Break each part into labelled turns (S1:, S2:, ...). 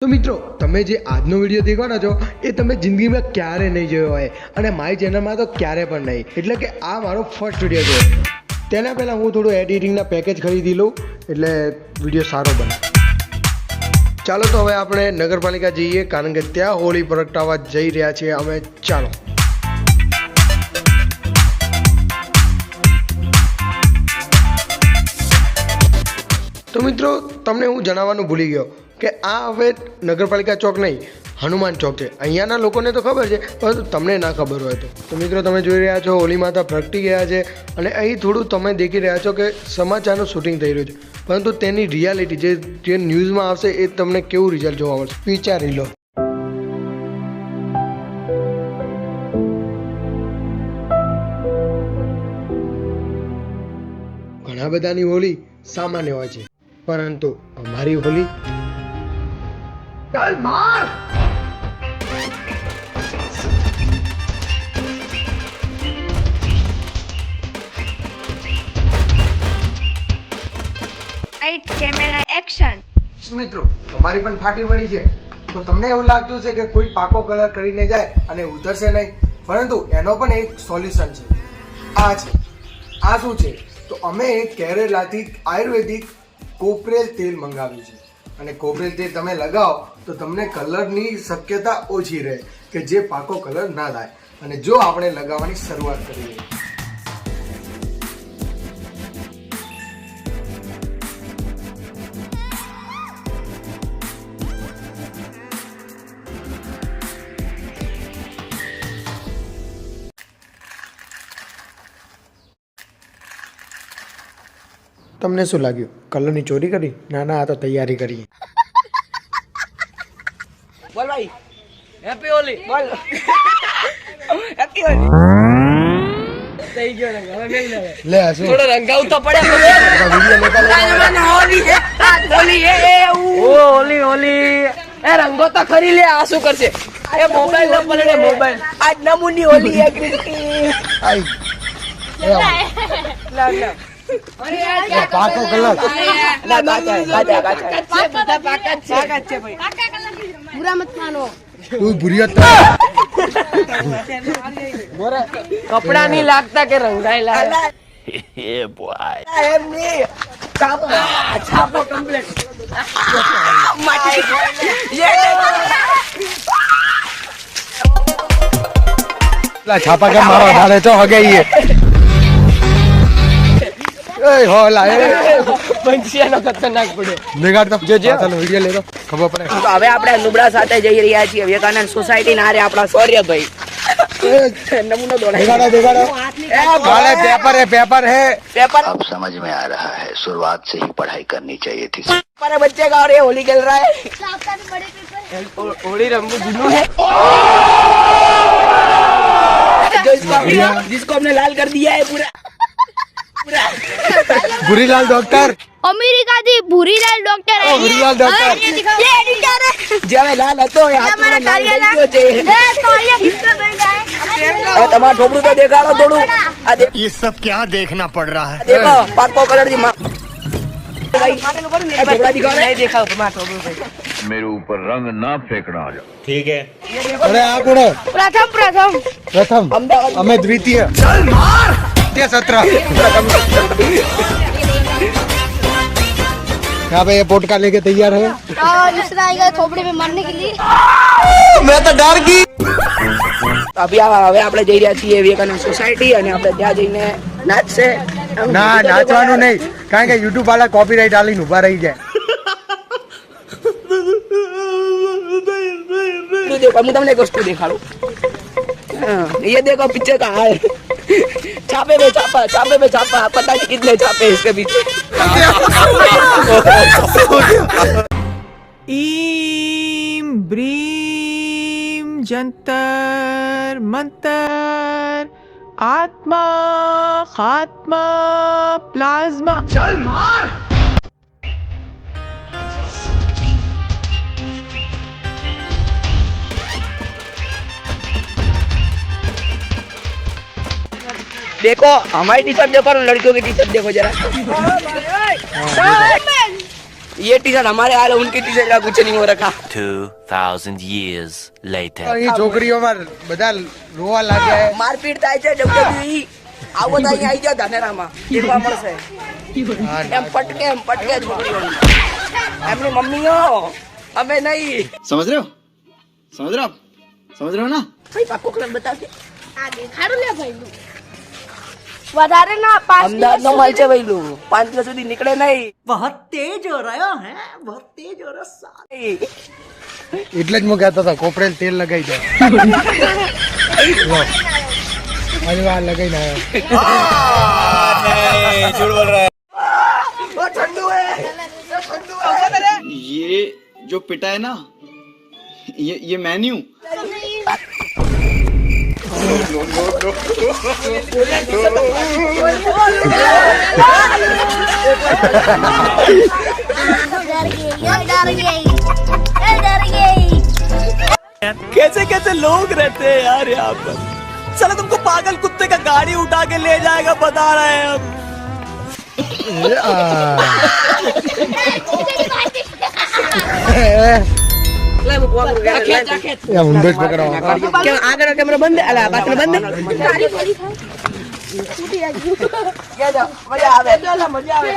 S1: તો મિત્રો તમે જે આજનો વિડીયો દેખવાના છો એ તમે જિંદગીમાં ક્યારે નહીં જોયો હોય અને મારી ચેનલમાં તો ક્યારે પણ નહીં, એટલે કે આ મારો ફર્સ્ટ વિડીયો છે. તેના પહેલાં હું થોડું એડિટિંગના પેકેજ ખરીદી લઉં એટલે વિડીયો સારો બને. ચાલો તો હવે આપણે નગરપાલિકા જઈએ, કારણ કે ત્યાં હોળી પ્રગટાવવા જઈ રહ્યા છીએ અમે. ચાલો. તો મિત્રો તમને હું જણાવવાનું ભૂલી ગયો કે આ હવે નગરપાલિકા ચોક નહીં, હનુમાન ચોક છે. અહીંયાના લોકોને તો ખબર છે, પરંતુ તમને ના ખબર હોય તો મિત્રો તમે જોઈ રહ્યા છો હોળી માતા પ્રગટી ગયા છે અને અહીં થોડું તમે દેખી રહ્યા છો કે સમાચારનું શૂટિંગ થઈ રહ્યું છે, પરંતુ તેની રિયાલિટી જે ન્યૂઝમાં આવશે એ તમને કેવું રિઝલ્ટ જોવા મળશે વિચારી લો. ઘણા બધાની હોળી સામાન્ય હોય છે, પરંતુ અમારી હોળી ચાલ માર.
S2: Camera action.
S1: મિત્રો તમારી પણ ફાટી પડી છે તો તમને એવું લાગતું છે કે કોઈ પાકો કલર કરીને જાય અને ઉતરશે નહીં, પરંતુ એનો પણ એક સોલ્યુશન છે. આ શું છે તો અમે કેરેલાથી આયુર્વેદિક કોપરેલ તેલ મંગાવ્યું છે અને કોપરેલ તેલ તમે લગાવો તો તમને કલરની શક્યતા ઓછી રહે કે જે પાકો કલર ના થાય, અને જો આપણે લગાવવાની શરૂઆત કરીએ. તમને શું લાગ્યું, કલરની ચોરી કરી? ના ના, આ તો તૈયારી કરી.
S3: બોલ ભાઈ, હેપી હોલી બોલ. હેપી હોલી થઈ ગયો રંગ. હવે મેલ
S1: લે હસો
S3: થોડો રંગાવ તો પડે. હોલી હે, હોલી હે. ઓ હોલી હોલી એ રંગો તો ખરી લે. આ શું કરશે? એ મોબાઈલ ન પડે મોબાઈલ. આજ નમૂની હોલી હે કૃષ્ણ.
S1: આઈ
S3: લા લા
S1: પાકો કલર
S3: લા કાચા બધા પાકા છે ભાઈ.
S2: बुरा मत मानो.
S1: તું ભૂરિયત
S3: કપડા નહીં લાગતા કે રંગાયેલા હે બોય. એમ નહીં છાપો કમ્પ્લીટ.
S1: છાપા કેમ મારો ધારે તો હગાઈએ એ હોલા એ
S3: પંછીનો ખતરનાક પડે.
S1: નિગાડ તો જો ચાલો વિડિયો લેતો ખબર પડે.
S3: તો હવે આપણે નુબડા સાથે જઈ રહ્યા છીએ વિવેકાનંદ સોસાયટી ના રે આપણા સૌર્યભાઈ. નમૂનો
S1: દેખાડો દેખાડો. वाले पेपर है
S3: पेपर
S4: अब समझ में आ रहा है, शुरुआत से ही पढ़ाई करनी चाहिए थी.
S3: पर बच्चे का और ये होली खेल रहा है. होली रंग गुल्लू है जो जिसको हमने लाल कर दिया है पूरा.
S1: भूरीलाल डॉक्टर
S2: अमेरिका थी भूरीलाल डॉक्टर है.
S1: भूरीलाल डॉक्टर
S2: ये एडिटर है.
S3: જેવે લાલ હતો એ હાથમાં લાલ થઈ ગયો છે.
S2: ए कालिया किसका बन रहा है?
S3: હવે તમારું ઠોકરું તો દેખાડો થોડું. આ
S4: ये सब क्या देखना पड़ रहा है?
S3: દેખો પાકો કલર દી ઢોકળા દિખાઓ નહીં દેખાવ તમારા ઠોકરું ભાઈ.
S5: मेरे ऊपर रंग ना फेंकना.
S1: अरे आ कोण
S2: प्रथम
S1: प्रथम
S3: અમદાવાદ
S1: અમે દ્વિતીય ચલ માર તે 17 यहाँ पे ये पोटका लेके तैयार है.
S2: और दूसरा आएगा थोपड़े में मारने के लिए.
S1: मैं तो डर गई.
S3: હવે આપણે જઈ રહ્યા છીએ વિવેકાનંદ સોસાયટી અને આપણે ત્યાં જઈને નાચશે.
S1: ના નાચવાનું નહીં, કારણ કે યુટ્યુબ વાળા કોપીરાઈટ આલીને ઉભા રહી જાય.
S3: देखो मैं तुमने एक वस्तु दिखाऊं. ये देखो पिक्चर का हाल. छापे में छापा पता नहीं कितने छापे इसके पीछे. ईम ब्रीम जंतर मंतर आत्मा खात्मा प्लाज्मा. चल मार. देखो हमारी टी शर्ट देखो और लड़कियों की टी शर्ट देखो जरा. ये टी शर्ट हमारे हाल है, उनकी टी शर्ट का कुछ नहीं हो रखा।
S6: 2000 years later.
S1: અહીં છોકરીઓમાં બધા રોવા લાગ્યા હે.
S3: મારપીટ થાય છે WWE. આવો તો અહીંયા આવી જાવ ધાનેરામાં દેખવા મળશે. એમ પટકે છોકરીઓને. એમની મમ્મીઓ અમે નહીં.
S7: समझ रहे हो ना?
S3: ભાઈ પાકો કલર બતાવજે.
S2: આ દેખાડું લે ભાઈ વધારે ના 5
S3: અમદાવાદ નો માલ છે ભાઈ લો 5 દિવસ સુધી નીકળે નહીં.
S1: એટલે જ હું કહેતો હતો કોપરેલ તેલ લગાઈ દે. લો. અરે વાહ લગાઈ ના
S3: वो ठंडू है
S7: ये जो पिटा है ना, ये मैं नहीं हूँ.
S2: डर गई
S8: कैसे कैसे लोग रहते हैं यार यहाँ पर। चलो तुमको पागल कुत्ते का गाड़ी उठा के ले जाएगा बता रहे हैं हम।
S1: ઊંધો જ પકડો.
S3: આગળ કેમેરા બંધ અલા પાછળ બંધ મજા આવે મજા આવે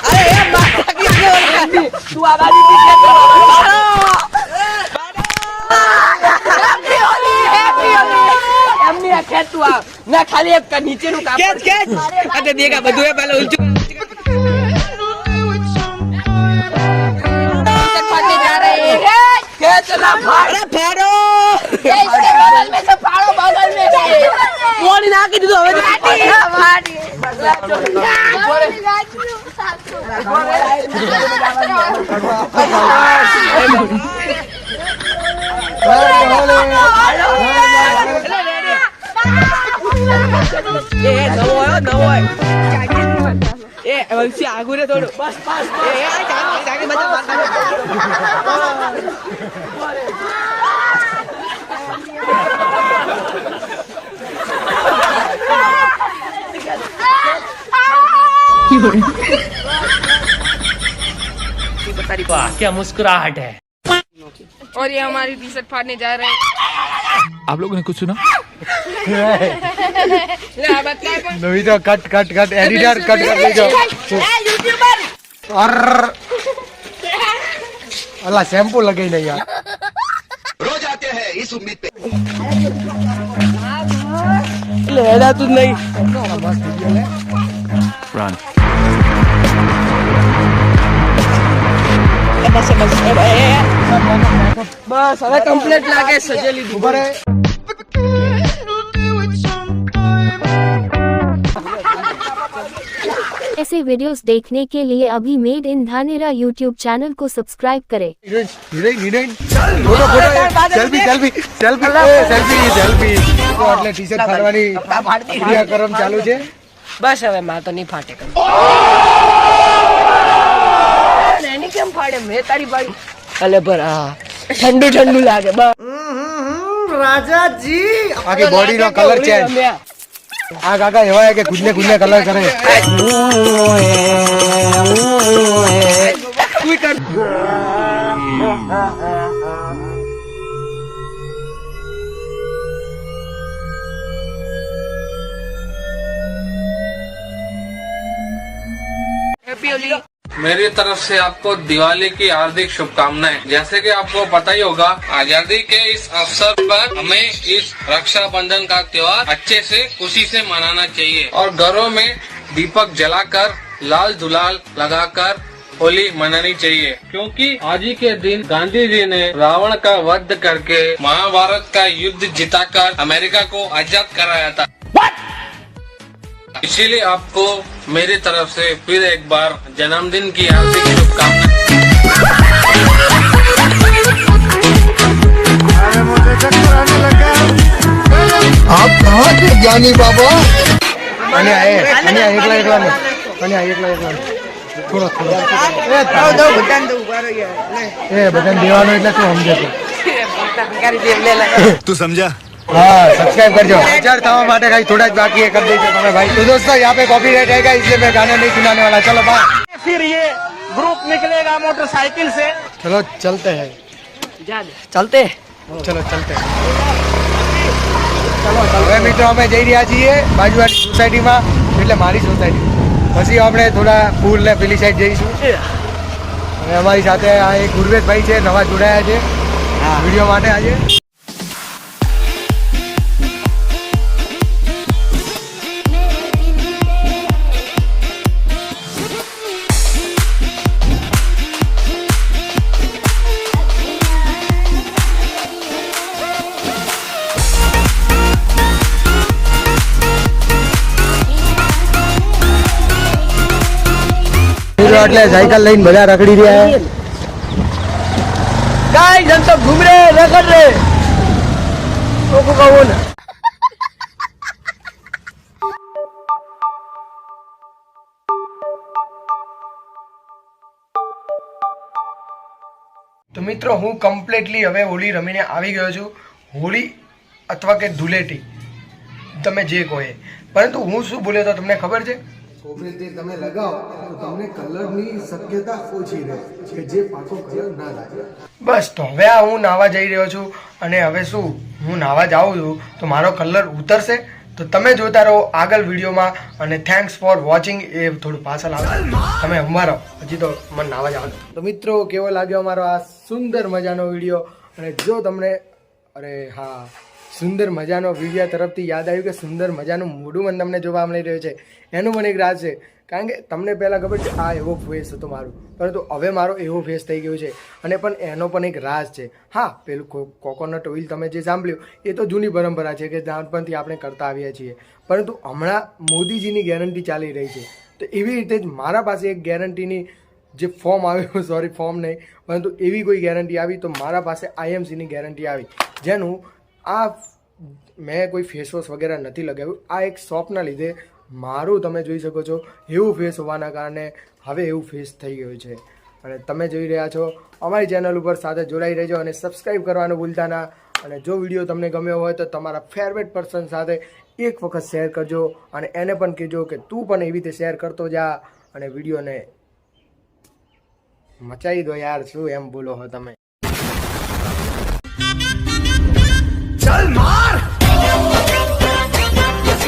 S3: અરે એ માતા કી તું આ ગાડી એમની આ ખેત તું આ ના ખાલી એક નીચેનું કાપડ ખેત અરે દેખા બધું એ પહેલા ઉલચું फाड़ो
S2: इसके बगल में से फाड़ो बगल में से
S3: मोड़ी नाखी दीधो હવે એ નવો એ વંશી આગુ રે થોડું બસ બસ એ જાગે મજા
S8: वाह क्या मुस्कुराहट है।
S3: और ये हमारी टी शर्ट फाड़ने जा रहे हैं।
S5: आप लोगों ने कुछ सुना?
S1: નવી તો કટ એડિટર કટ કરી દેજો.
S2: यूट्यूबर
S1: અર અલા શેમ્પુ લગાઈ નહીં યાર.
S4: रोज आते हैं इस उम्मीद पे.
S3: લેડા તું નહીં
S5: Run.
S3: બસ બસ બસ હવે કમ્પ્લીટ લાગે સજેલી
S1: ઉભા રહે.
S9: ऐसे वीडियोस देखने के लिए अभी made in Dhanera YouTube channel को सब्सक्राइब करें।
S1: હિરોઈન ફોટો સેલ્ફી તો એટલે ટી શર્ટ ફાડવાની ક્રિયાક્રમ ચાલુ છે.
S3: બસ હવે માં તો નહીં ફાટે એની કેમ ફાડે મેં તારી ભાઈ અલે પર હા ઠંડુ લાગે બસ
S1: આખી બોડી નો કલર ચેન્જ. આ કાકા એવા કે ખુદને કલર કરે.
S3: કોઈ કર हैप्पी होली।
S10: मेरी तरफ से आपको दिवाली की हार्दिक शुभकामनाएं। जैसे कि आपको पता ही होगा आजादी के इस अवसर पर हमें इस रक्षाबंधन का त्योहार अच्छे से खुशी से मनाना चाहिए और घरों में दीपक जलाकर लाल गुलाल लगाकर होली मनानी चाहिए, क्योंकि आज ही के दिन गांधी जी ने रावण का वध करके महाभारत का युद्ध जिताकर अमेरिका को आजाद कराया था। इसीलिए आपको मेरी तरफ से फिर एक बार जन्मदिन की हार्दिक शुभकामनाएं।
S1: आप कहाँ के ज्ञानी बाबा? એકલા થોડો બટન દેવાનું એટલે શું સમજે
S7: तू समझा?
S1: हाँ सब्सक्राइब कर दो. चार थवा माटे खाली थोड़ा बाकी है कर दीजिए भाई. तो दोस्तों यहाँ पे कॉपीराइट आएगा इसलिए मैं गाना नहीं सुनाने वाला. चलो बाय.
S8: फिर ये ग्रुप निकलेगा मोटरसाइकिल से
S1: चलो चलते हैं
S3: ચાલતે
S1: ચલો ચલતે હવે મિત્રો અમે જઈ રહ્યા છીએ બાજુવાળી સોસાયટીમાં, એટલે મારી સોસાયટી. પછી આપણે થોડા પૂલ ને પેલી સાઈડ જઈશું. અને અમારી સાથે આ એક ગુરવેશભાઈ છે, નવા જોડાયા છે વિડીયો માટે આજે. એટલે સાયકલ લઈને બધા રખડી રહ્યા છે.
S8: गाइस हम सब घूम रहे रगड़ रहे तो कहो ना
S1: તો મિત્રો હું કમ્પ્લીટલી હવે હોળી રમીને આવી ગયો છું. હોળી અથવા કે ધૂળેટી તમે જે કહો એ, પરંતુ હું શું બોલ્યો તો તમને ખબર છે? કોપરેટી તમે લગાવો તો તમને કલરની શક્યતા ઓછી રહે કે જે પાકો કલર ના લાગે. બસ તો હવે આ હું નાવા જઈ રહ્યો છું, અને હવે શું હું નાવા જાઉં છું તો મારો કલર ઉતરશે. તો તમે જોતા રહો આગળ વિડીયોમાં, અને થેન્ક્સ ફોર વોચિંગ. એ થોડું પાછળ આવે તમે અમારો, હજી તો મને નાવા જવા દો. તો મિત્રો કેવો લાગ્યો અમારો આ સુંદર મજાનો વિડીયો? અને જો તમને હા સુંદર મજાનો વિડીયો તરફથી યાદ આવ્યું કે સુંદર મજાનું મોઢું મને તમને જોવા મળી રહ્યું છે, એનું મને એક રાજ છે. કારણ કે તમને પહેલાં ખબર છે આ એવો ફેસ હતો મારું, પરંતુ હવે મારો એવો ફેસ થઈ ગયો છે. અને પણ એનો પણ એક રાજ છે. હા, પેલું કોકોનટ ઓઇલ તમે જે સાંભળ્યું એ તો જૂની પરંપરા છે કે નાનપણથી આપણે કરતા આવ્યા છીએ, પરંતુ હમણાં મોદીજીની ગેરંટી ચાલી રહી છે. તો એવી રીતે જ મારા પાસે એક ગેરંટીની જે ફોર્મ આવ્યું, સોરી ફોર્મ નહીં, પરંતુ એવી કોઈ ગેરંટી આવી, તો મારા પાસે IMCની ગેરંટી આવી, જેનું આ મેં કોઈ ફેસ વોશ વગેરે નથી લગાવ્યું. આ એક શોપના લીધે મારું તમે જોઈ શકો છો એવું ફેસ હોવાના કારણે હવે એવું ફેસ થઈ ગયું છે. અને તમે જોઈ રહ્યા છો અમારી ચેનલ ઉપર, સાથે જોડાઈ રહેજો અને સબસ્ક્રાઈબ કરવાનું ભૂલતા ના. અને જો વિડીયો તમને ગમ્યો હોય તો તમારા ફેવરેટ પર્સન સાથે એક વખત શેર કરજો, અને એને પણ કહેજો કે તું પણ એવી રીતે શેર કરતો જા, અને વિડીયોને મચાઈ દો યાર. શું એમ બોલો હો તમે?
S8: चल मार